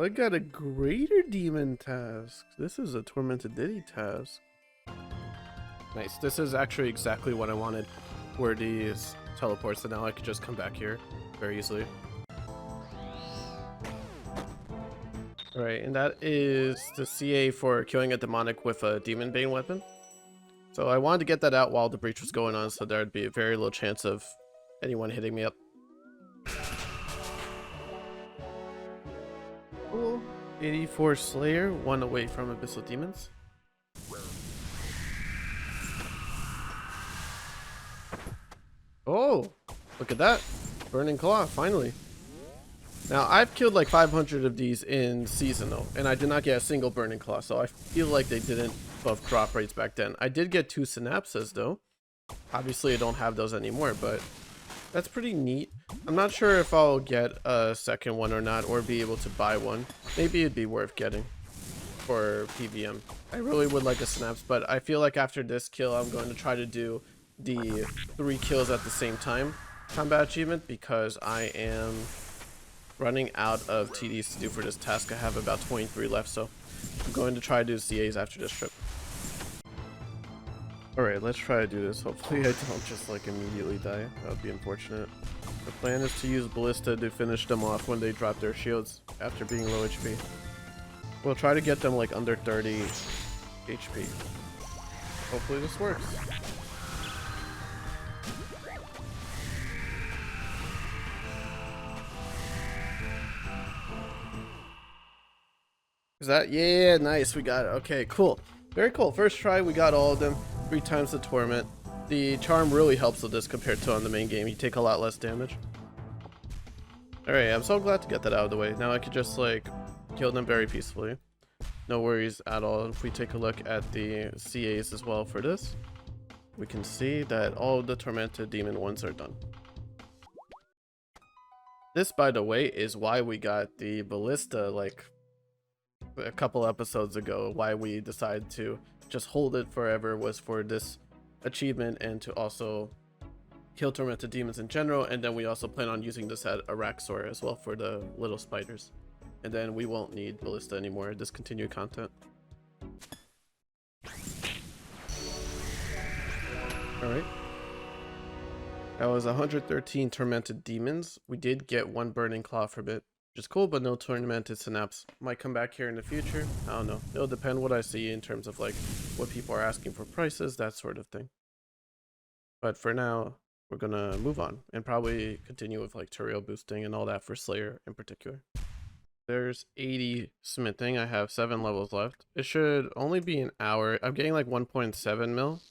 I got a greater demon task. This is a tormented ditty task. Nice. This is actually exactly what I wanted. Where these teleports, so now I could just come back here very easily. Alright, and that is the CA for killing a demonic with a demon bane weapon. So I wanted to get that out while the breach was going on, so there'd be a very little chance of anyone hitting me up. Cool. 84 Slayer, 1 away from Abyssal Demons. Oh, look at that. Burning Claw, finally. Now, I've killed like 500 of these in seasonal, and I did not get a single Burning Claw, so I feel like they didn't buff drop rates back then. I did get 2 synapses, though. Obviously, I don't have those anymore, but that's pretty neat. I'm not sure if I'll get a second one or not, or be able to buy one. Maybe it'd be worth getting for PVM. I really would like a synapse, but I feel like after this kill, I'm going to try to do the 3 kills at the same time combat achievement, because I am running out of TDs to do for this task. I have about 23 left, so I'm going to try to do CAs after this trip. Alright, let's try to do this. Hopefully I don't just like immediately die. That would be unfortunate. The plan is to use Ballista to finish them off when they drop their shields after being low HP. We'll try to get them like under 30 HP. Hopefully this works. Is that? Yeah, nice. We got it. Okay, cool. Very cool. First try, we got all of them. 3 times the torment. The charm really helps with this compared to on the main game. You take a lot less damage. Alright, I'm so glad to get that out of the way. Now I could just like kill them very peacefully. No worries at all. If we take a look at the CAs as well for this, we can see that all of the tormented demon ones are done. This, by the way, is why we got the ballista like a couple episodes ago. Why we decided to just hold it forever was for this achievement, and to also kill tormented demons in general. And then we also plan on using this at Araxor as well for the little spiders, and then we won't need ballista anymore. Discontinued content. All right, that was 113 tormented demons. We did get 1 burning claw from it, which is cool, but no tormented synapse. Might come back here in the future. I don't know. It'll depend what I see in terms of like what people are asking for prices, that sort of thing. But for now, we're gonna move on and probably continue with like Turiel boosting and all that for Slayer in particular. There's 80 smithing. I have 7 levels left. It should only be an hour. I'm getting like 1.7 mil.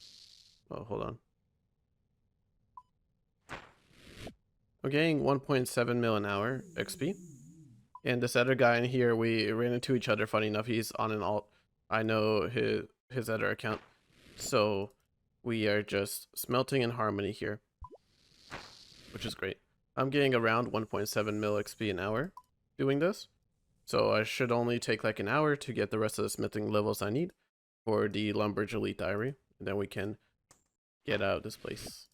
Oh, hold on. I'm getting 1.7 mil an hour XP. And this other guy in here, we ran into each other, funny enough. He's on an alt. I know his other account. So we are just smelting in harmony here, which is great. I'm getting around 1.7 mil XP an hour doing this. So I should only take like an hour to get the rest of the smithing levels I need for the Lumbridge Elite Diary. And then we can get out of this place.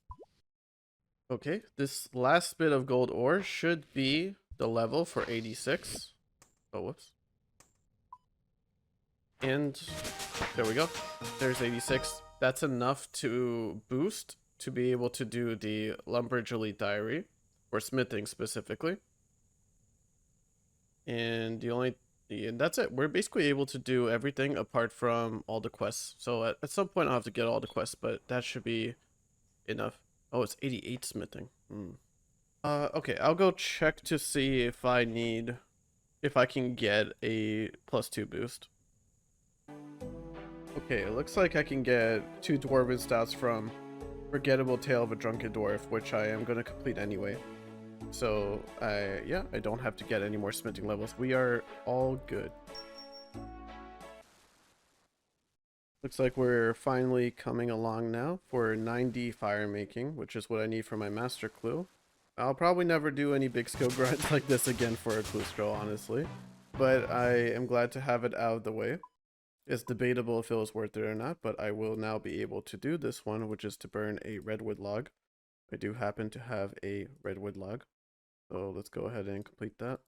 Okay, this last bit of gold ore should be the level for 86. Oh, whoops. And there we go. There's 86. That's enough to boost to be able to do the Lumbridge Elite Diary, or smithing specifically. And that's it. We're basically able to do everything apart from all the quests. So at some point I'll have to get all the quests, but that should be enough. Oh, it's 88 smithing. Okay, I'll go check to see if I can get a +2 boost. Okay, it looks like I can get 2 dwarven stats from Forgettable Tale of a Drunken Dwarf, which I am going to complete anyway. So, yeah, I don't have to get any more smithing levels. We are all good. Looks like we're finally coming along now for 90 Firemaking, which is what I need for my Master Clue. I'll probably never do any big skill grinds like this again for a Clue Scroll, honestly. But I am glad to have it out of the way. It's debatable if it was worth it or not, but I will now be able to do this one, which is to burn a redwood log. I do happen to have a redwood log, so let's go ahead and complete that.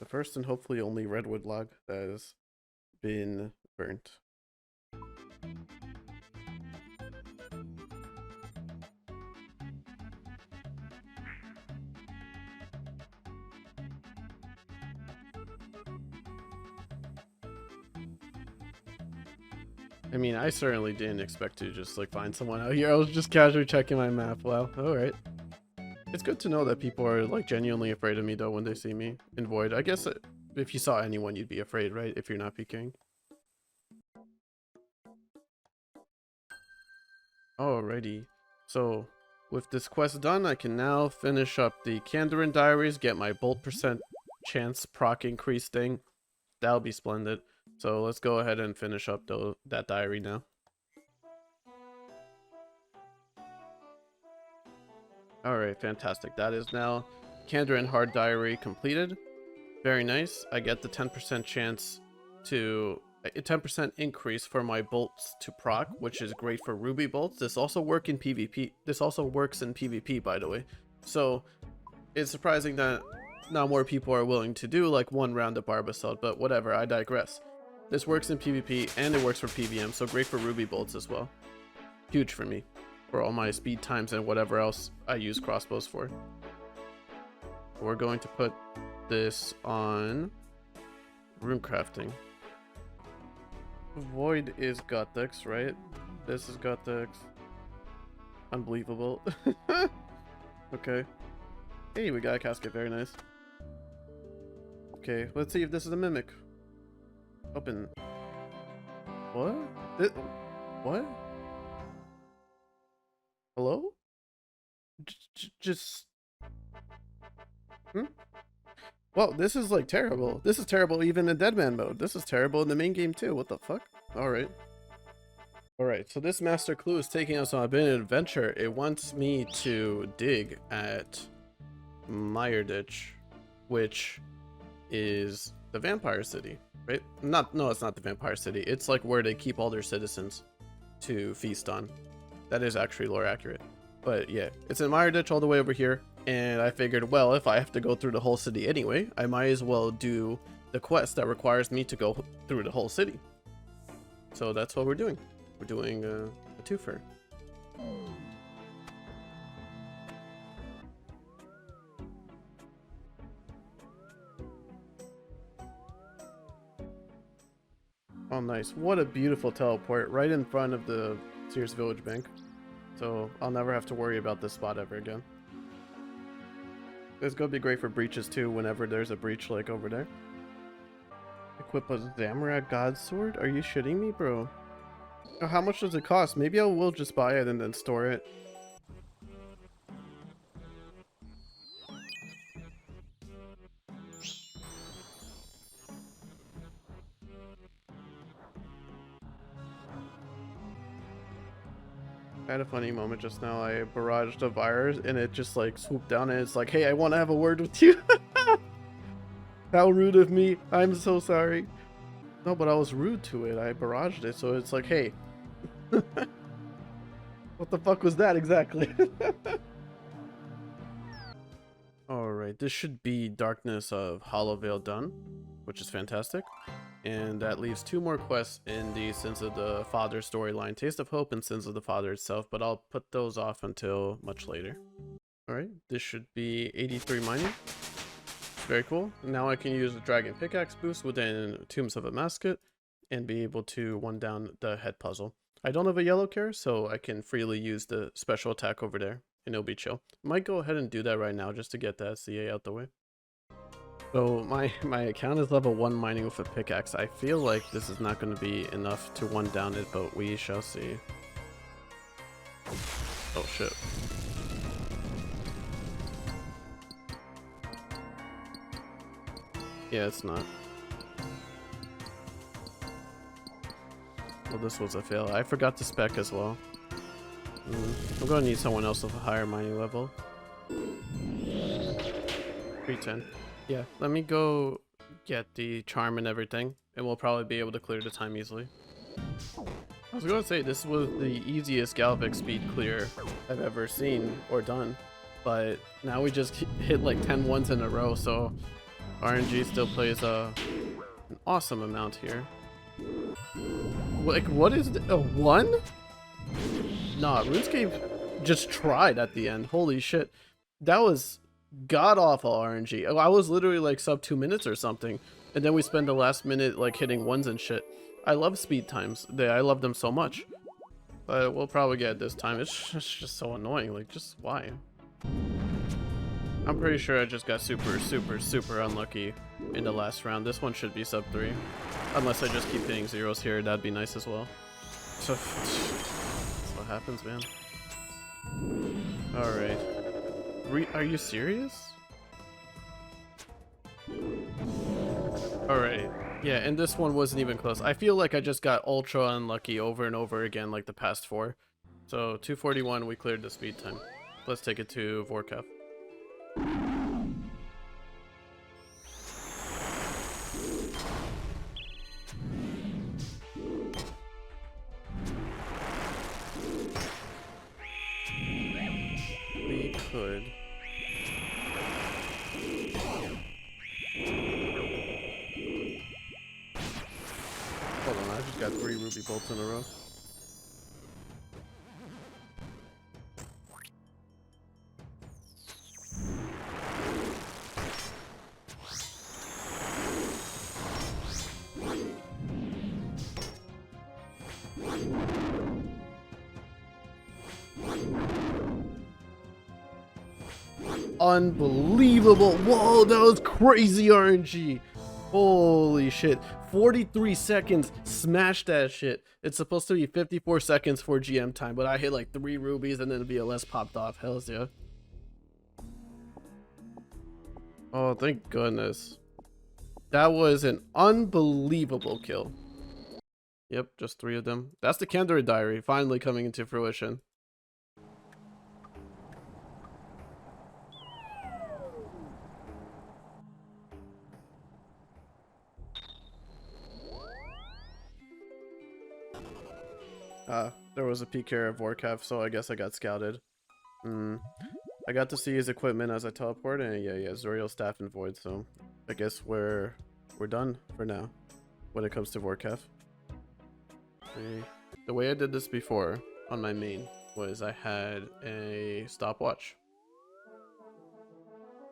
The first and hopefully only redwood log that has been burnt. I mean, I certainly didn't expect to just like find someone out here. I was just casually checking my map. Wow, alright. It's good to know that people are like genuinely afraid of me though when they see me in Void. I guess if you saw anyone, you'd be afraid, right? If you're not PKing. Alrighty. So, with this quest done, I can now finish up the Kandarin diaries, get my bolt percent chance proc increase thing. That'll be splendid. So let's go ahead and finish up that diary now. Alright, fantastic. That is now Kandarin Hard Diary completed. Very nice. I get the 10% chance to... a 10% increase for my bolts to proc, which is great for ruby bolts. This also works in PvP. This also works in PvP, by the way. So it's surprising that not more people are willing to do like one round of Barbasalt, but whatever, I digress. This works in PvP and it works for PvM, so great for ruby bolts as well. Huge for me, for all my speed times and whatever else I use crossbows for. We're going to put this on rune crafting. Void is Gothex, right? This is Gothex. Unbelievable. Okay. Hey, we got a casket, very nice. Okay, let's see if this is a mimic. Open. What? What? Hello? Just... Well, this is like terrible. This is terrible even in Deadman mode. This is terrible in the main game too. What the fuck? Alright. Alright, so this master clue is taking us on a bit of an adventure. It wants me to dig at Mireditch, which is the vampire city, right? No, it's not the vampire city. It's like where they keep all their citizens to feast on. That is actually lore accurate. But yeah, it's in Mireditch all the way over here. And I figured, well, if I have to go through the whole city anyway, I might as well do the quest that requires me to go through the whole city. So that's what we're doing. We're doing a twofer. Oh, nice. What a beautiful teleport right in front of the Sears Village Bank. So I'll never have to worry about this spot ever again. It's gonna be great for breaches too, whenever there's a breach like over there. Equip a Zamora God Sword? Are you shitting me, bro? Oh, how much does it cost? Maybe I will just buy it and then store it. I had a funny moment just now. I barraged a virus and it just like swooped down and it's like, hey, I want to have a word with you. How rude of me. I'm so sorry. No, but I was rude to it. I barraged it. So it's like, hey. What the fuck was that exactly? Alright, this should be Darkness of Hollowvale done, which is fantastic. And that leaves 2 more quests in the Sins of the Father storyline, Taste of Hope and Sins of the Father itself, but I'll put those off until much later. Alright, this should be 83 mining. Very cool. Now I can use the Dragon Pickaxe boost within Tombs of a Mascot and be able to one down the head puzzle. I don't have a yellow care, so I can freely use the special attack over there, and it'll be chill. Might go ahead and do that right now just to get that CA out the way. So my account is level 1 mining with a pickaxe. I feel like this is not going to be enough to one down it, but we shall see. Oh shit. Yeah, it's not. Well, this was a fail. I forgot to spec as well. I'm going to need someone else with a higher mining level. 310. Yeah, let me go get the charm and everything, and we'll probably be able to clear the time easily. I was going to say, this was the easiest Galvic speed clear I've ever seen or done, but now we just hit like 10 ones in a row, so RNG still plays an awesome amount here. Like, what is a 1? Nah, RuneScape just tried at the end. Holy shit. That was god-awful RNG. I was literally like sub 2 minutes or something. And then we spend the last minute like hitting 1s and shit. I love speed times. I love them so much. But we'll probably get it this time. It's just so annoying. Like, just why? I'm pretty sure I just got super unlucky in the last round. This one should be sub 3. Unless I just keep hitting zeros here, that'd be nice as well. So, that's what happens, man. Alright. Are you serious? Alright. Yeah, and this one wasn't even close. I feel like I just got ultra unlucky over and over again like the past 4. So, 241, we cleared the speed time. Let's take it to Vorkath. We could. Hold on, I just got 3 ruby bolts in a row. Unbelievable. Whoa, that was crazy RNG. Holy shit. 43 seconds. Smash that shit. It's supposed to be 54 seconds for GM time, but I hit like 3 rubies and then the BLS popped off. Hells yeah. Oh, thank goodness. That was an unbelievable kill. Yep, just 3 of them. That's the Candor Diary finally coming into fruition. There was a PK of Vorkath, so I guess I got scouted. I got to see his equipment as I teleported, and yeah, Zoriel, Staff, and Void, so I guess we're done for now when it comes to Vorkath. The way I did this before on my main was I had a stopwatch.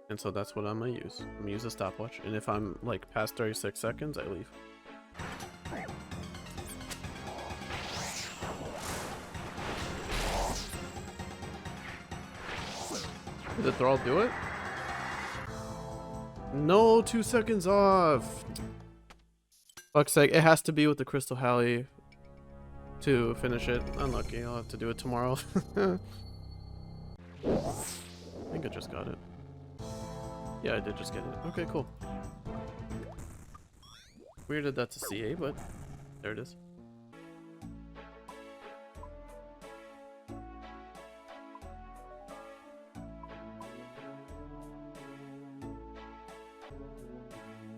And so that's what I'm gonna use. I'm gonna use a stopwatch, and if I'm like past 36 seconds, I leave. Did the thrall do it? No, 2 seconds off. Fuck's sake, it has to be with the Crystal Halley to finish it. Unlucky, I'll have to do it tomorrow. I think I just got it. Yeah, I did just get it. Okay, cool. Weird that that's a CA, but there it is.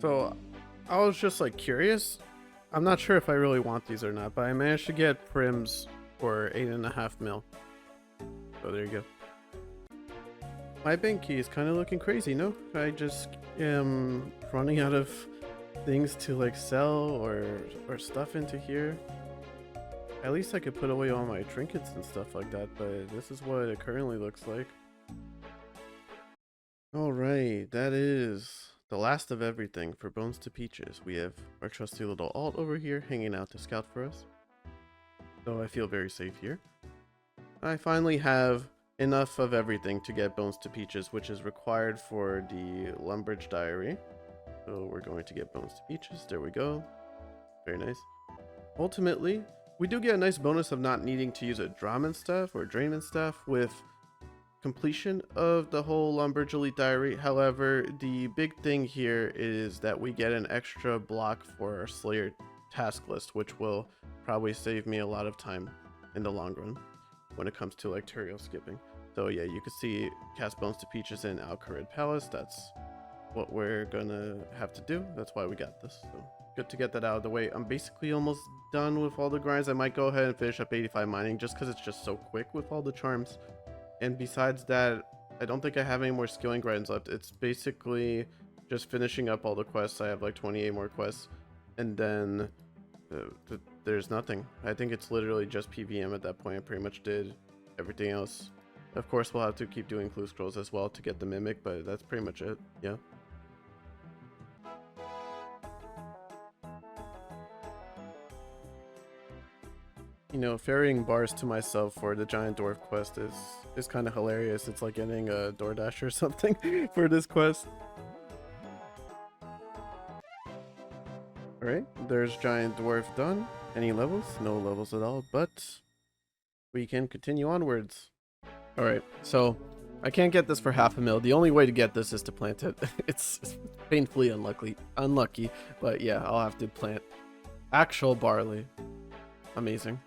So, I was just like curious. I'm not sure if I really want these or not, but I managed to get prims for 8.5 mil. So there you go. My bank key is kind of looking crazy, no? I just am running out of things to like sell or stuff into here. At least I could put away all my trinkets and stuff like that, but this is what it currently looks like. Alright, that is the last of everything for Bones to Peaches. We have our trusty little alt over here hanging out to scout for us. So I feel very safe here. I finally have enough of everything to get Bones to Peaches, which is required for the Lumbridge Diary. So we're going to get Bones to Peaches. There we go. Very nice. Ultimately, we do get a nice bonus of not needing to use a Draman Staff or Draymond Staff with completion of the whole Lumbridge Elite Diary. However, the big thing here is that we get an extra block for our Slayer task list, which will probably save me a lot of time in the long run when it comes to like Turio skipping. So yeah, you can see cast Bones to Peaches in Alcarid Palace. That's what we're gonna have to do. That's why we got this. So good to get that out of the way. I'm basically almost done with all the grinds. I might go ahead and finish up 85 mining just because it's just so quick with all the charms. And besides that, I don't think I have any more skilling grinds left. It's basically just finishing up all the quests. I have like 28 more quests, and then there's nothing. I think it's literally just PVM at that point. I pretty much did everything else. Of course, we'll have to keep doing clue scrolls as well to get the mimic, but that's pretty much it. Yeah. You know, ferrying bars to myself for the giant dwarf quest is kind of hilarious. It's like getting a DoorDash or something for this quest. Alright, there's giant dwarf done. Any levels? No levels at all, but we can continue onwards. Alright, so I can't get this for half a mil. The only way to get this is to plant it. It's painfully unlucky, but yeah, I'll have to plant actual barley. Amazing.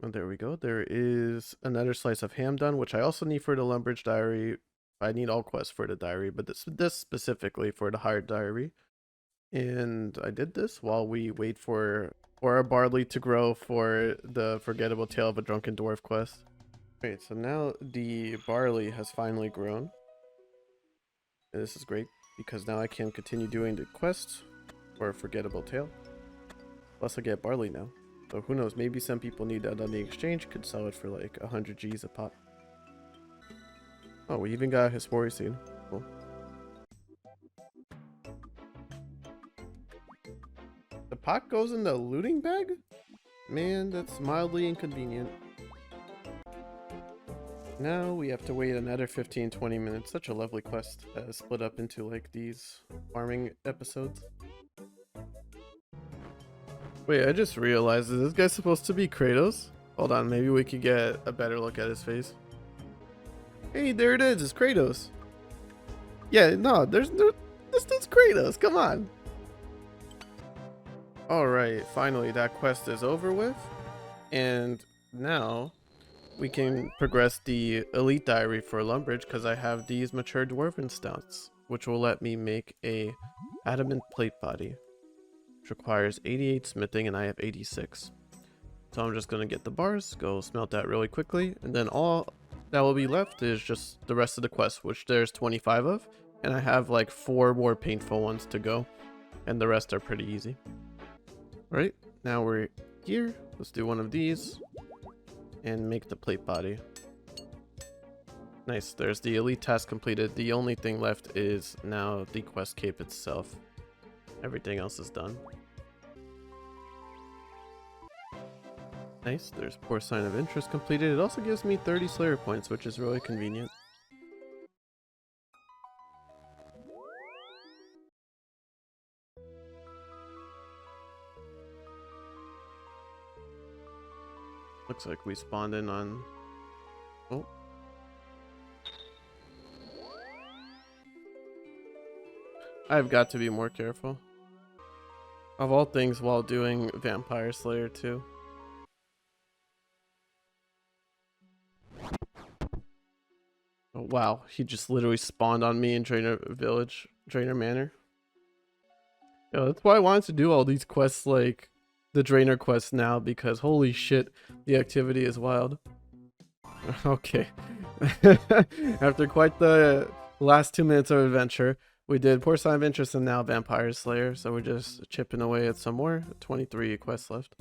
And there we go. There is another slice of ham done, which I also need for the Lumbridge diary. I need all quests for the diary, but this specifically for the hired diary. And I did this while we wait for our barley to grow for the Forgettable Tale of a Drunken Dwarf quest. Great, so now the barley has finally grown. And this is great because now I can continue doing the quest for Forgettable Tale. Plus I get barley now. So who knows, maybe some people need that on the exchange, could sell it for like 100 Gs a pop. Oh, we even got a Hespori seed. Cool. The pot goes in the looting bag? Man, that's mildly inconvenient. Now we have to wait another 15-20 minutes. Such a lovely quest split up into like these farming episodes. Wait, I just realized, is this guy supposed to be Kratos? Hold on, maybe we could get a better look at his face. Hey, there it is, it's Kratos. Yeah, no, this dude's Kratos, come on. Alright, finally that quest is over with. And now we can progress the elite diary for Lumbridge because I have these mature dwarven stouts, which will let me make a adamant plate body. Requires 88 smithing and I have 86. So I'm just going to get the bars, go smelt that really quickly, and then all that will be left is just the rest of the quest, which there's 25 of, and I have like 4 more painful ones to go, and the rest are pretty easy. Right, now we're here. Let's do one of these and make the plate body. Nice, there's the elite task completed. The only thing left is now the quest cape itself. Everything else is done. Nice, there's poor sign of interest completed. It also gives me 30 Slayer points, which is really convenient. Looks like we spawned in on... Oh. I've got to be more careful. Of all things, while doing Vampire Slayer too. Oh, wow, he just literally spawned on me in Drainer Village, Drainer Manor. Yo, that's why I wanted to do all these quests, like the Drainer quest now, because holy shit, the activity is wild. Okay. After quite the last 2 minutes of adventure, we did Poor Sign of Interest and now Vampire Slayer, so we're just chipping away at some more. 23 quests left.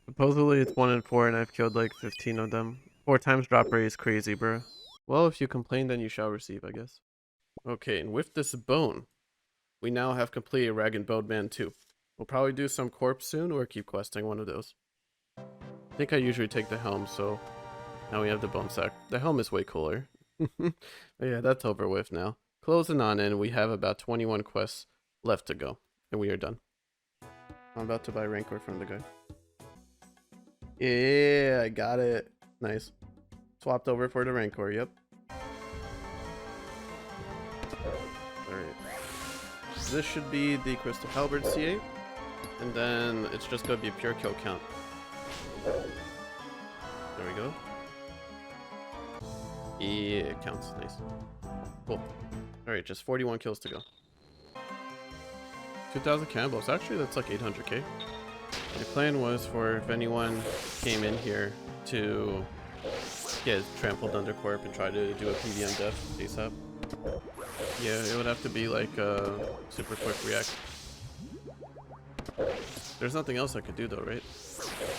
Supposedly it's 1 in 4 and I've killed like 15 of them. 4 times drop rate is crazy, bro. Well, if you complain, then you shall receive, I guess. Okay, and with this bone, we now have completed Rag and Bone Man 2. We'll probably do some corpse soon or keep questing one of those. I think I usually take the helm, so now we have the bone sack. The helm is way cooler. But yeah, that's over with now. Closing on in, we have about 21 quests left to go, and we are done. I'm about to buy Rancor from the guy. Yeah, I got it. Nice. Swapped over for the Rancor, yep. Alright. This should be the Crystal Halberd C8, and then it's just going to be a pure kill count. There we go. Yeah, it counts. Nice. Cool. Alright, just 41 kills to go. 2,000 cannibals. Actually, that's like 800k. The plan was for if anyone came in here to get trampled under corp and try to do a PVM death ASAP. Yeah, it would have to be like a super quick react. There's nothing else I could do though, right?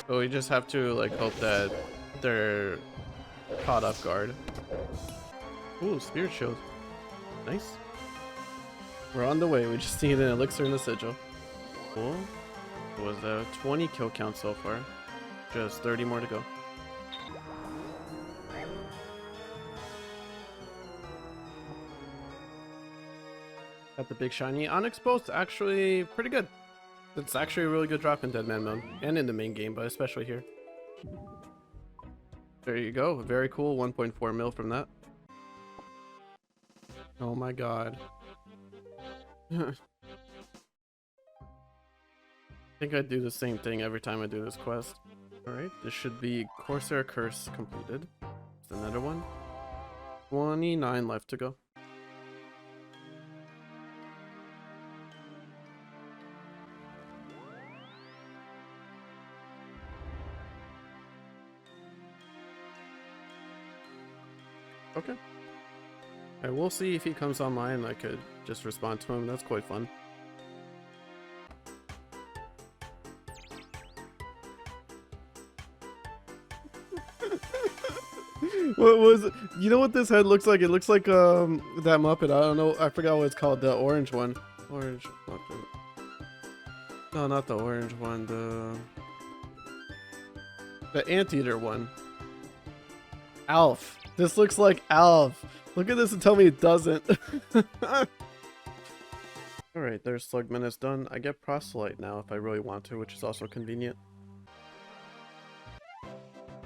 But we just have to like hope that they're caught off guard. Ooh, spirit shield. Nice. We're on the way. We just need an elixir and a sigil. Cool. It was a 20 kill count so far. Just 30 more to go. Got the big shiny. Unexposed, actually pretty good. It's actually a really good drop in Dead Man mode. And in the main game, but especially here. There you go. Very cool. 1.4 mil from that. Oh my god. I think I do the same thing every time I do this quest. Alright, this should be Corsair Curse completed. There's another one. 29 left to go. Okay. I will see if he comes online. I could just respond to him. That's quite fun. What was it? You know what this head looks like? It looks like that Muppet. I don't know. I forgot what it's called. The orange one. Orange Muppet. No, not the orange one. The anteater one. Alf. This looks like Alf. Look at this and tell me it doesn't. Alright, there's Slug Menace done. I get Proselyte now if I really want to, which is also convenient.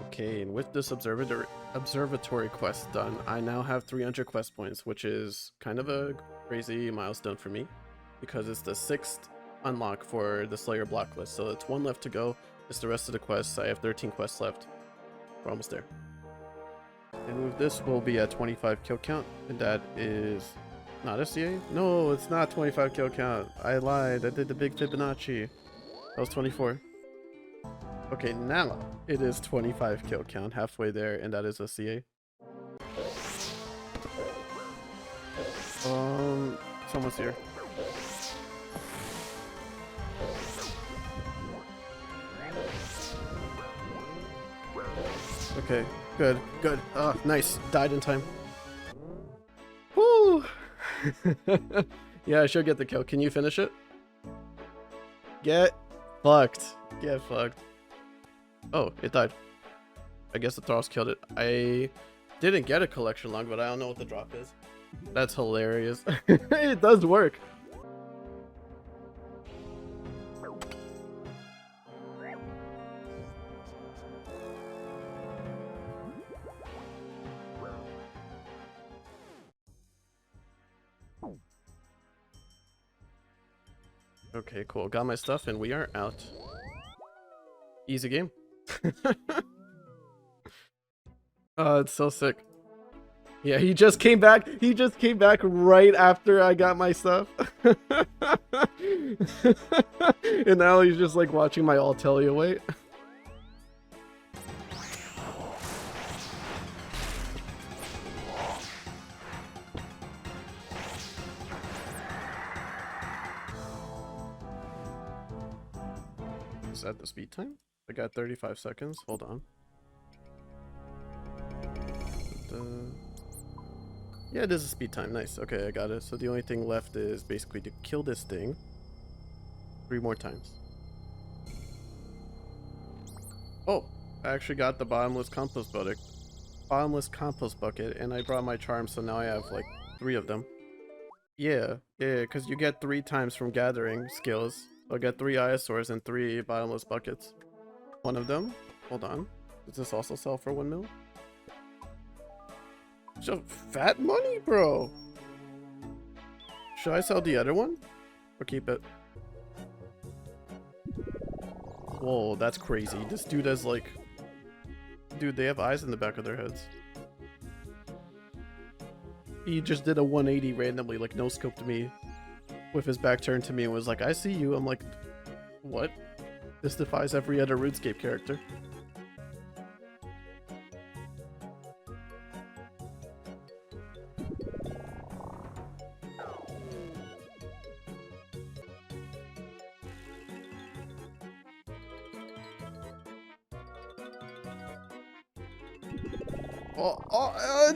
Okay, and with this observatory quest done, I now have 300 quest points, which is kind of a crazy milestone for me, because it's the 6th unlock for the Slayer block list. So it's 1 left to go. It's the rest of the quests. I have 13 quests left. We're almost there. And with this, we'll be at 25 kill count, and that is not a CA? No, it's not 25 kill count. I lied. I did the big Fibonacci. That was 24. Okay, now it is 25 kill count, halfway there, and that is a CA. Someone's here. Okay, good, good. Nice. Died in time. Woo! Yeah, I should get the kill. Can you finish it? Get fucked. Get fucked. Oh, it died. I guess the Thralls killed it. I didn't get a collection log, but I don't know what the drop is. That's hilarious. It does work. Okay, cool. Got my stuff and we are out. Easy game. Oh, it's so sick. Yeah, he just came back. He just came back right after I got my stuff. And now he's just like watching my Altelia wait. Is that the speed time? I got 35 seconds. Hold on. Yeah, this is speed time. Nice. Okay, I got it. So the only thing left is basically to kill this thing 3 more times. Oh, I actually got the bottomless compost bucket. And I brought my charm, so now I have like 3 of them. Yeah, because you get 3 times from gathering skills. I'll get 3 Iosaurs and 3 bottomless buckets. One of them, hold on. Does this also sell for 1 mil? So fat money, bro. Should I sell the other one or keep it? Whoa, that's crazy. This dude has like, dude, they have eyes in the back of their heads. He just did a 180 randomly, like no scoped me with his back turned to me and was like, I see you. I'm like, what? This defies every other RuneScape character.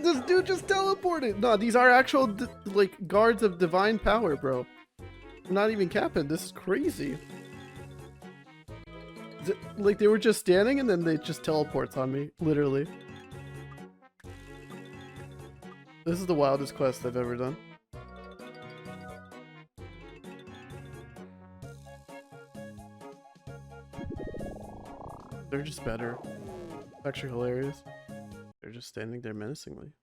This dude just teleported. No, these are actual like guards of divine power, bro. I'm not even capping. This is crazy. Like they were just standing and then they just teleports on me, literally. This is the wildest quest I've ever done. They're just better. It's actually hilarious. They're just standing there menacingly.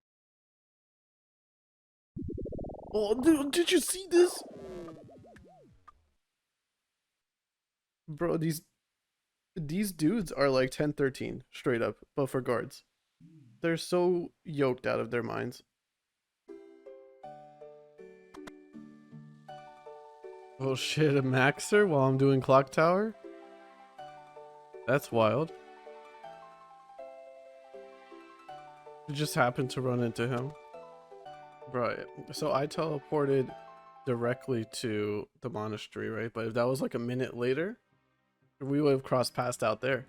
Oh, dude, did you see this? Bro, these dudes are like 10-13 straight up, but for guards. They're so yoked out of their minds. Oh shit, a maxer while I'm doing clock tower? That's wild. I just happened to run into him. Right. So I teleported directly to the monastery, right? But if that was like a minute later, we would have crossed paths out there.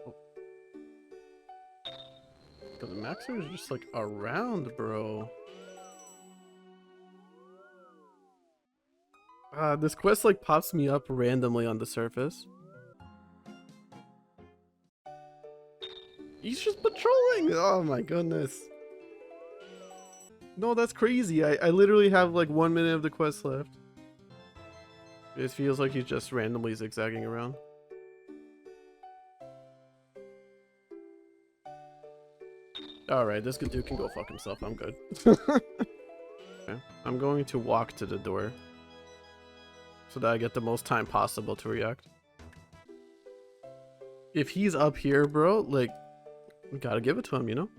Oh. The maxer is just like around, bro. This quest like pops me up randomly on the surface. He's just patrolling! Oh my goodness. No, that's crazy. I literally have like 1 minute of the quest left. It feels like he's just randomly zigzagging around. Alright, this good dude can go fuck himself. I'm good. Okay. I'm going to walk to the door so that I get the most time possible to react. If he's up here, bro, like, we gotta give it to him, you know?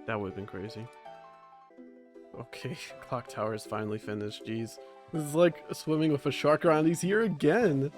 That would have been crazy. Okay, clock tower is finally finished. Jeez. This is like swimming with a shark around. He's here again.